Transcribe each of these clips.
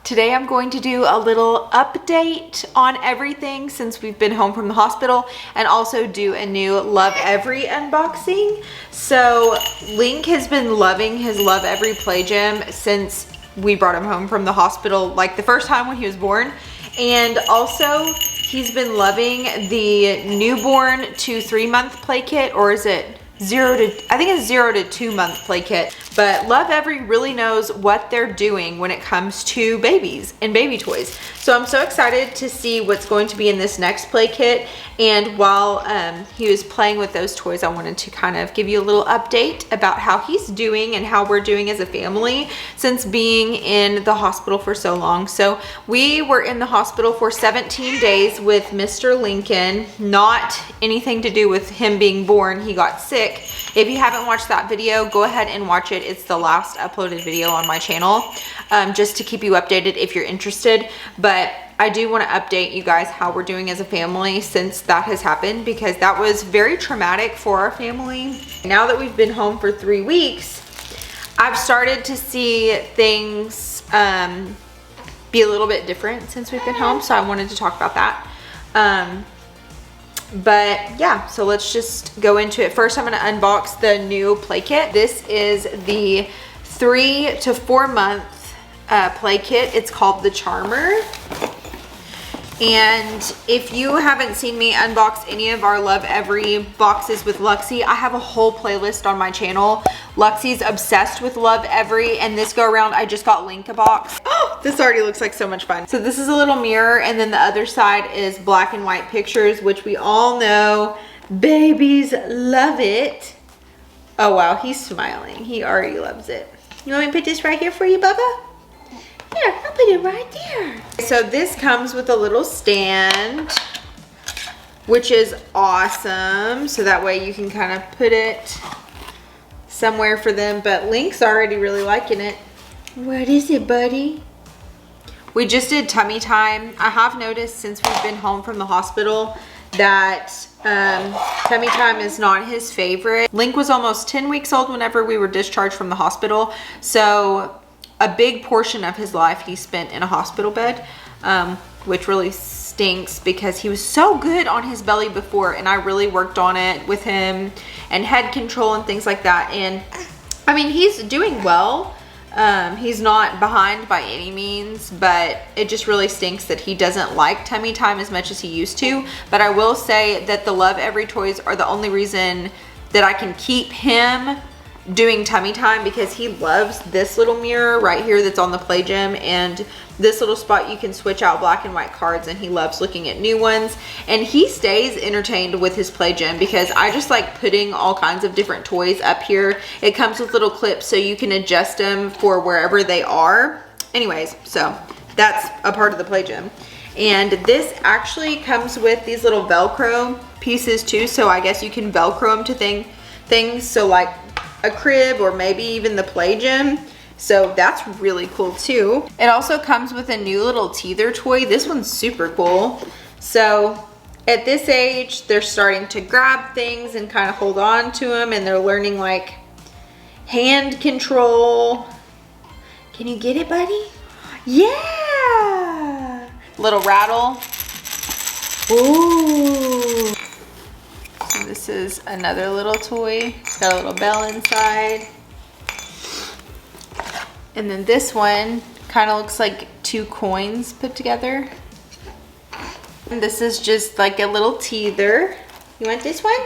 Today I'm going to do a little update on everything since we've been home from the hospital, and also do a new lovevery unboxing. So Link has been loving his lovevery play gym since we brought him home from the hospital, like the first time when he was born. And also he's been loving the newborn to 3-month play kit, or is it I think it's 0 to 2 month play kit. But lovevery really knows what they're doing when it comes to babies and baby toys. So I'm so excited to see what's going to be in this next play kit. And while he was playing with those toys, I wanted to kind of give you a little update about how he's doing and how we're doing as a family since being in the hospital for so long. So we were in the hospital for 17 days with Mr. Lincoln. Not anything to do with him being born. He got sick. If you haven't watched that video, go ahead and watch it. It's the last uploaded video on my channel, just to keep you updated if you're interested. But I do want to update you guys how we're doing as a family since that has happened, because that was very traumatic for our family. Now that we've been home for 3 weeks, I've started to see things be a little bit different since we've been home, so I wanted to talk about that. But yeah, so let's just go into it. First, I'm going to unbox the new play kit. This is the 3 to 4 month play kit. It's called the Charmer. And if you haven't seen me unbox any of our lovevery boxes with Luxie, I have a whole playlist on my channel. Luxie's obsessed with lovevery, and this go around I just got Link a box. Oh, this already looks like so much fun. So this is a little mirror, and then the other side is black and white pictures, which we all know babies love it. Oh wow, he's smiling. He already loves it. You want me to put this right here for you, Bubba? Here, I'll put it right there. So this comes with a little stand, which is awesome. So that way you can kind of put it somewhere for them. But Link's already really liking it. What is it, buddy? We just did tummy time. I have noticed since we've been home from the hospital that tummy time is not his favorite. Link was almost 10 weeks old whenever we were discharged from the hospital. So a big portion of his life he spent in a hospital bed, which really stinks because he was so good on his belly before, and I really worked on it with him and head control and things like that. And I mean, he's doing well. He's not behind by any means, but it just really stinks that he doesn't like tummy time as much as he used to. But I will say that the lovevery toys are the only reason that I can keep him doing tummy time, because he loves this little mirror right here that's on the play gym, and this little spot you can switch out black and white cards, and he loves looking at new ones. And he stays entertained with his play gym because I just like putting all kinds of different toys up here. It comes with little clips so you can adjust them for wherever they are. Anyways, so that's a part of the play gym. And this actually comes with these little Velcro pieces too, so I guess you can Velcro them to things, so like a crib or maybe even the play gym. So that's really cool too. It also comes with a new little teether toy. This one's super cool. So at this age, they're starting to grab things and kind of hold on to them, and they're learning like hand control. Can you get it, buddy? Yeah! Little rattle. Ooh. This is another little toy. It's got a little bell inside. And then this one kind of looks like 2 coins put together. And this is just like a little teether. You want this one?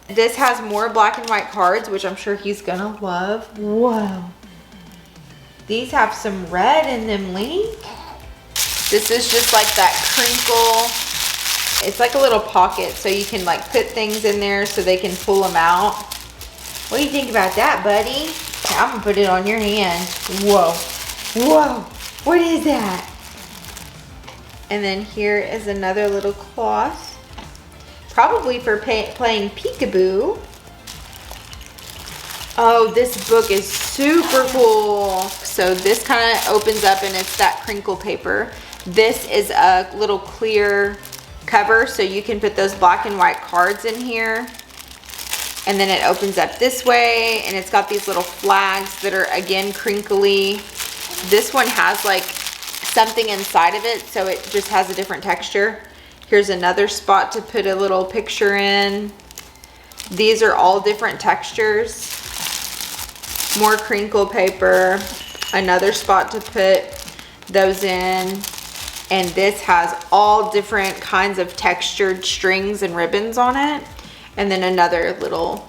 This has more black and white cards, which I'm sure he's gonna love. Whoa. These have some red in them, Link. This is just like that crinkle. It's like a little pocket, so you can like put things in there so they can pull them out. What do you think about that, buddy? Okay, I'm gonna put it on your hand. Whoa, whoa, what is that? And then here is another little cloth, probably for playing peekaboo. Oh, this book is super cool. So this kind of opens up, and it's that crinkle paper. This is a little clear cover, so you can put those black and white cards in here. And then it opens up this way, and it's got these little flags that are again crinkly. This one has like something inside of it, so it just has a different texture. Here's another spot to put a little picture in. These are all different textures. More crinkle paper, another spot to put those in. And this has all different kinds of textured strings and ribbons on it. And then another little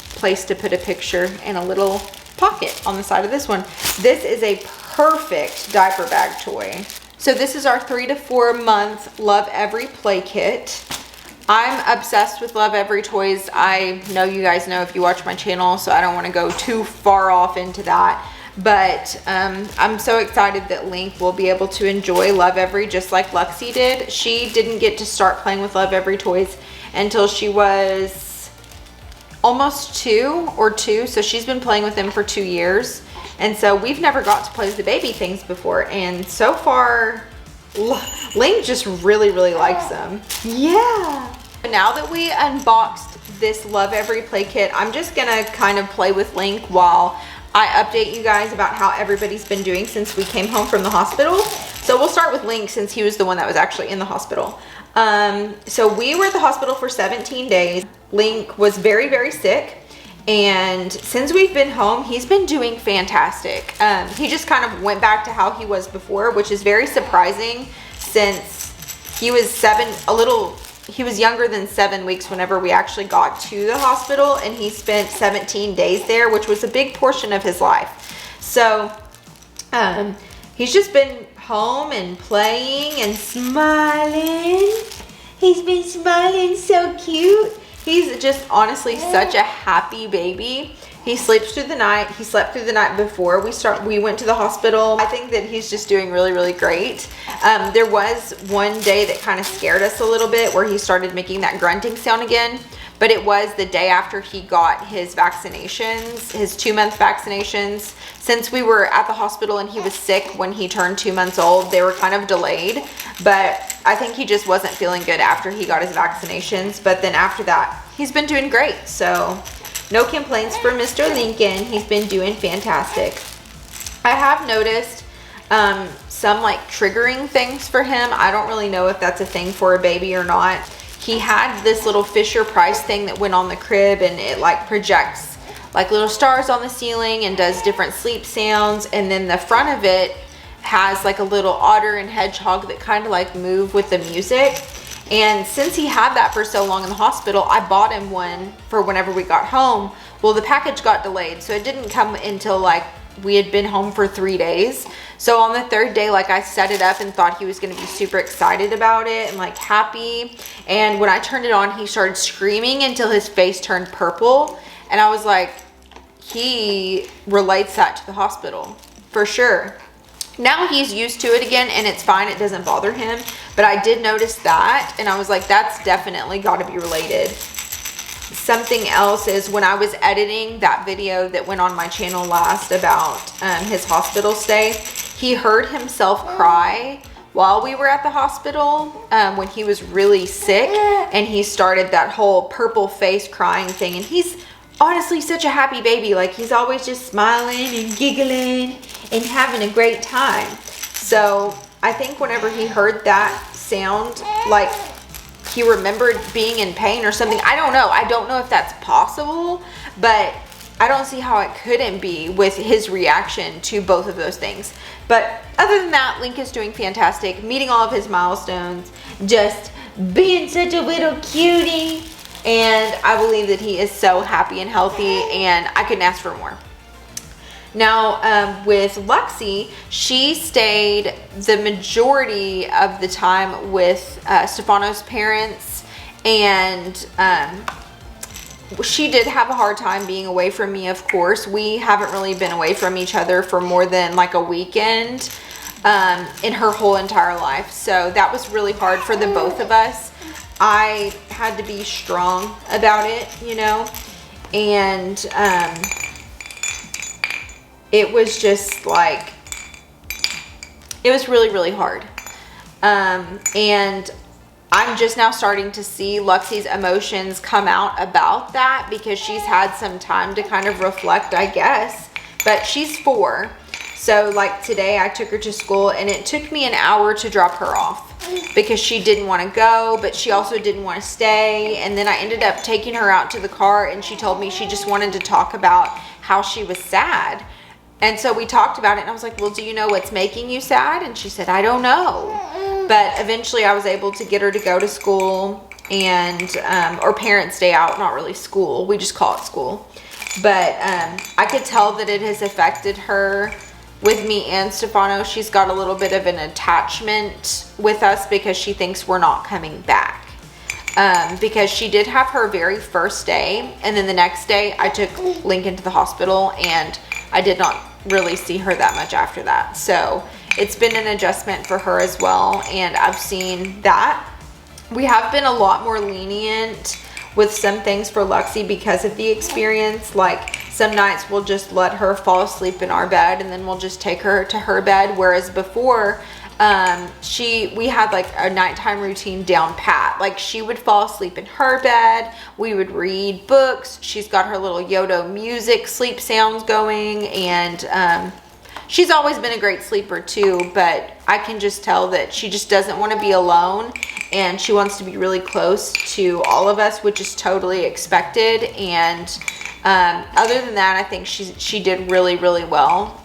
place to put a picture and a little pocket on the side of this one. This is a perfect diaper bag toy. So this is our 3 to 4 month lovevery play kit. I'm obsessed with lovevery toys. I know you guys know if you watch my channel, so I don't want to go too far off into that. But I'm so excited that Link will be able to enjoy lovevery just like Luxie did. She didn't get to start playing with lovevery toys until she was almost 2, so she's been playing with them for 2 years. And so we've never got to play with the baby things before, and so far Link just really likes them. Yeah. Now that we unboxed this lovevery play kit, I'm just gonna kind of play with Link while I update you guys about how everybody's been doing since we came home from the hospital. So we'll start with Link since he was the one that was actually in the hospital. So we were at the hospital for 17 days. Link was very sick. And since we've been home, he's been doing fantastic. He just kind of went back to how he was before, which is very surprising since he was he was younger than 7 weeks whenever we actually got to the hospital, and he spent 17 days there, which was a big portion of his life. So he's just been home and playing and smiling. He's been smiling, so cute. He's just honestly such a happy baby. He sleeps through the night. He slept through the night before we went to the hospital. I think that he's just doing really great. There was one day that kind of scared us a little bit where he started making that grunting sound again, but it was the day after he got his vaccinations, his 2-month vaccinations. Since we were at the hospital and he was sick when he turned 2 months old, they were kind of delayed, but I think he just wasn't feeling good after he got his vaccinations. But then after that, he's been doing great. So no complaints for Mr. Lincoln. He's been doing fantastic. I have noticed some like triggering things for him. I don't really know if that's a thing for a baby or not. He had this little Fisher Price thing that went on the crib, and it like projects like little stars on the ceiling and does different sleep sounds. And then the front of it has like a little otter and hedgehog that kind of like move with the music. And since he had that for so long in the hospital, I bought him one for whenever we got home. Well, the package got delayed, so it didn't come until like we had been home for 3 days. So on the 3rd day, like I set it up and thought he was going to be super excited about it and like happy. And when I turned it on, he started screaming until his face turned purple. And I was like, he relates that to the hospital for sure. Now he's used to it again and it's fine. It doesn't bother him. But I did notice that, and I was like, that's definitely got to be related. Something else is when I was editing that video that went on my channel last about his hospital stay, he heard himself cry while we were at the hospital when he was really sick, and he started that whole purple face crying thing. And he's honestly such a happy baby. Like, he's always just smiling and giggling and having a great time. So I think whenever he heard that sound, like he remembered being in pain or something. I don't know. I don't know if that's possible, but I don't see how it couldn't be with his reaction to both of those things. But other than that, Link is doing fantastic, meeting all of his milestones, just being such a little cutie. And I believe that he is so happy and healthy, and I couldn't ask for more. Now, with Luxie, she stayed the majority of the time with Stefano's parents, and she did have a hard time being away from me, of course. We haven't really been away from each other for more than like a weekend in her whole entire life. So that was really hard for the both of us. I had to be strong about it, you know, and it was just like, it was really hard. And I'm just now starting to see Luxie's emotions come out about that because she's had some time to kind of reflect, I guess. But she's 4, So like today I took her to school and it took me an hour to drop her off because she didn't want to go, but she also didn't want to stay. And then I ended up taking her out to the car and she told me she just wanted to talk about how she was sad. And so we talked about it and I was like, well, do you know what's making you sad? And she said, I don't know. But eventually I was able to get her to go to school and, or parents' day out, not really school. We just call it school. But I could tell that it has affected her with me and Stefano. She's got a little bit of an attachment with us because she thinks we're not coming back. Because she did have her very first day. And then the next day I took Lincoln to the hospital and I did not really see her that much after that. So it's been an adjustment for her as well. And I've seen that. We have been a lot more lenient with some things for Luxie because of the experience. Like some nights we'll just let her fall asleep in our bed and then we'll just take her to her bed. Whereas before, we had like a nighttime routine down pat. Like she would fall asleep in her bed. We would read books. She's got her little Yodo music sleep sounds going. And, she's always been a great sleeper too, but I can just tell that she just doesn't want to be alone and she wants to be really close to all of us, which is totally expected. And other than that, I think she did really, really well,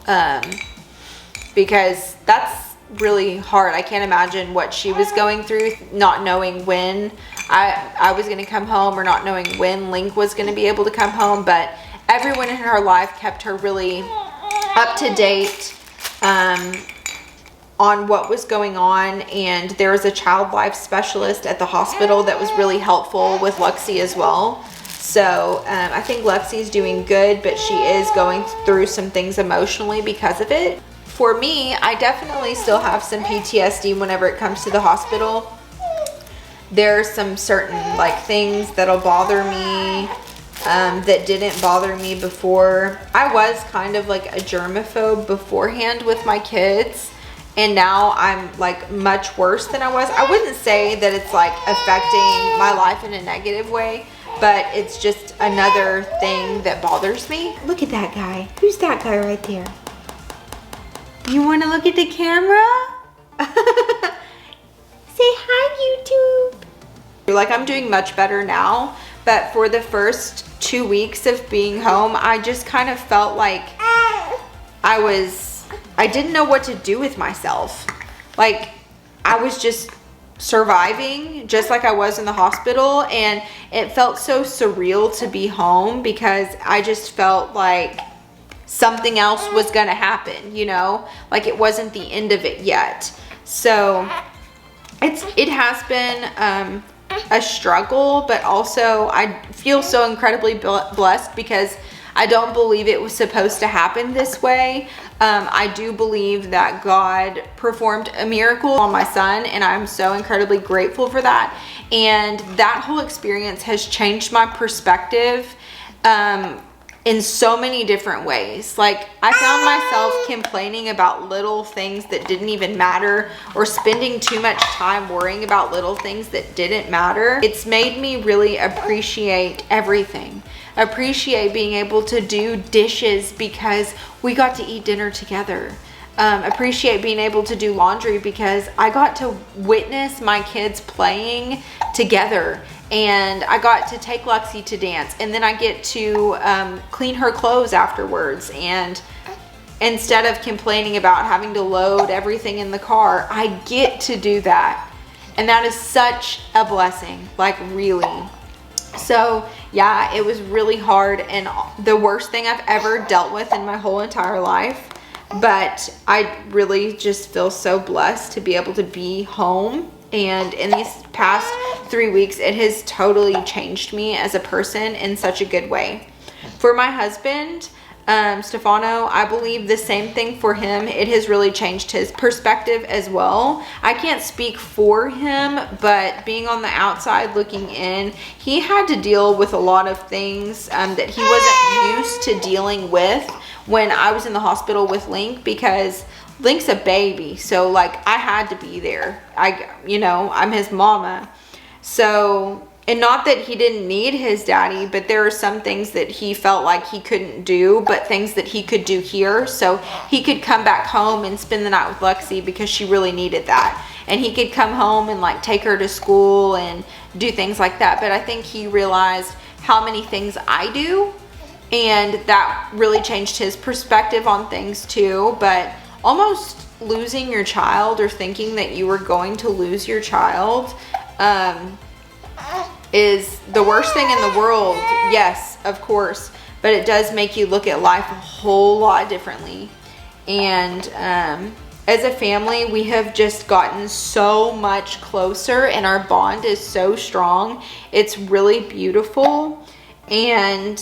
because that's really hard. I can't imagine what she was going through, not knowing when I was going to come home or not knowing when Link was going to be able to come home. But everyone in her life kept her really up to date on what was going on, and there was a child life specialist at the hospital that was really helpful with Luxie as well. So I think Luxie's doing good, but she is going through some things emotionally because of it. For me, I definitely still have some PTSD whenever it comes to the hospital. There's some certain like things that'll bother me that didn't bother me before. I was kind of like a germaphobe beforehand with my kids, and now I'm like much worse than I was. I wouldn't say that it's like affecting my life in a negative way, but it's just another thing that bothers me. Look at that guy. Who's that guy right there? You want to look at the camera? Say hi, YouTube. Like I'm doing much better now, but for the first 2 weeks of being home, I just kind of felt like I didn't know what to do with myself. Like I was just surviving just like I was in the hospital, and it felt so surreal to be home because I just felt like something else was gonna happen, you know, like it wasn't the end of it yet. So it has been a struggle, but also I feel so incredibly blessed because I don't believe it was supposed to happen this way. I do believe that God performed a miracle on my son, and I'm so incredibly grateful for that. And that whole experience has changed my perspective in so many different ways. Like I found myself complaining about little things that didn't even matter, or spending too much time worrying about little things that didn't matter. It's made me really appreciate everything. Appreciate being able to do dishes because we got to eat dinner together. Appreciate being able to do laundry because I got to witness my kids playing together, and I got to take Luxie to dance, and then I get to clean her clothes afterwards. And instead of complaining about having to load everything in the car, I get to do that. And that is such a blessing, like really. So yeah, it was really hard and the worst thing I've ever dealt with in my whole entire life. But I really just feel so blessed to be able to be home. And in these past 3 weeks, it has totally changed me as a person in such a good way. For my husband, Stefano, I believe the same thing for him. It has really changed his perspective as well. I can't speak for him, but being on the outside looking in, he had to deal with a lot of things that he wasn't used to dealing with when I was in the hospital with Link, because Link's a baby. So like I had to be there. I'm his mama. So and not that he didn't need his daddy, but there are some things that he felt like he couldn't do, but things that he could do here. So he could come back home and spend the night with Lexi because she really needed that. And he could come home and like take her to school and do things like that. But I think he realized how many things I do, and that really changed his perspective on things too. But almost losing your child, or thinking that you were going to lose your child, is the worst thing in the world. Yes, of course, but it does make you look at life a whole lot differently. And as a family, we have just gotten so much closer, and our bond is so strong. It's really beautiful. And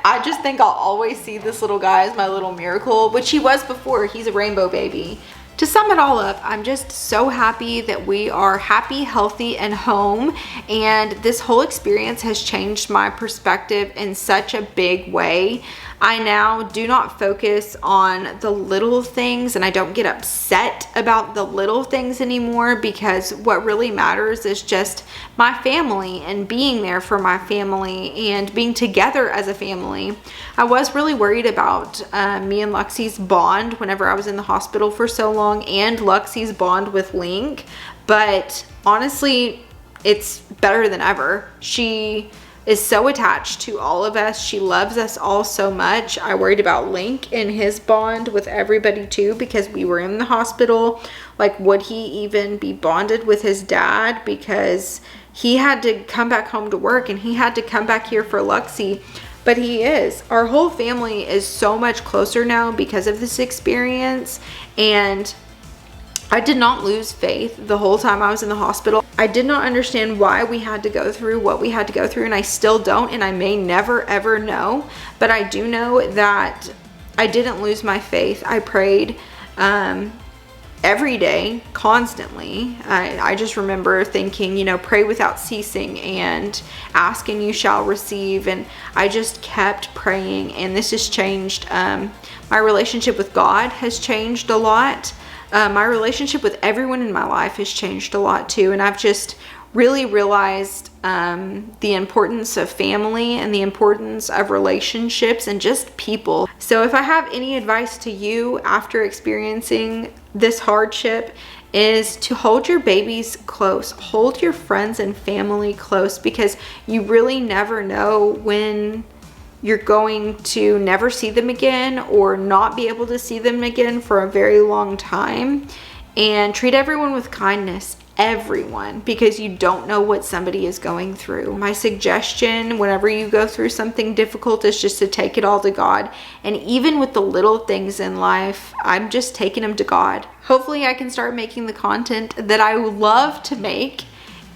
I just think I'll always see this little guy as my little miracle, which he was before. He's a rainbow baby. To sum it all up, I'm just so happy that we are happy, healthy, and home. And this whole experience has changed my perspective in such a big way. I now do not focus on the little things, and I don't get upset about the little things anymore, because what really matters is just my family and being there for my family and being together as a family. I was really worried about me and Lexi's bond whenever I was in the hospital for so long, and Lexi's bond with Link, but honestly, it's better than ever. She is so attached to all of us. She loves us all so much. I worried about Link and his bond with everybody too, because we were in the hospital. Like, would he even be bonded with his dad? Because he had to come back home to work, and he had to come back here for Lexi. But he is. Our whole family is so much closer now because of this experience. And I did not lose faith the whole time I was in the hospital. I did not understand why we had to go through what we had to go through, and I still don't, and I may never ever know. But I do know that I didn't lose my faith. I prayed every day, constantly. I just remember thinking, you know, pray without ceasing, and ask and you shall receive. And I just kept praying, and this has changed. My relationship with God has changed a lot. My relationship with everyone in my life has changed a lot too. And I've just really realized the importance of family and the importance of relationships and just people. So if I have any advice to you after experiencing this hardship, is to hold your babies close, hold your friends and family close, because you really never know when you're going to never see them again, or not be able to see them again for a very long time. And treat everyone with kindness, everyone, because you don't know what somebody is going through. My suggestion whenever you go through something difficult is just to take it all to God. And even with the little things in life, I'm just taking them to God. Hopefully I can start making the content that I love to make,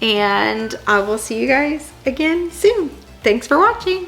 and I will see you guys again soon. Thanks for watching.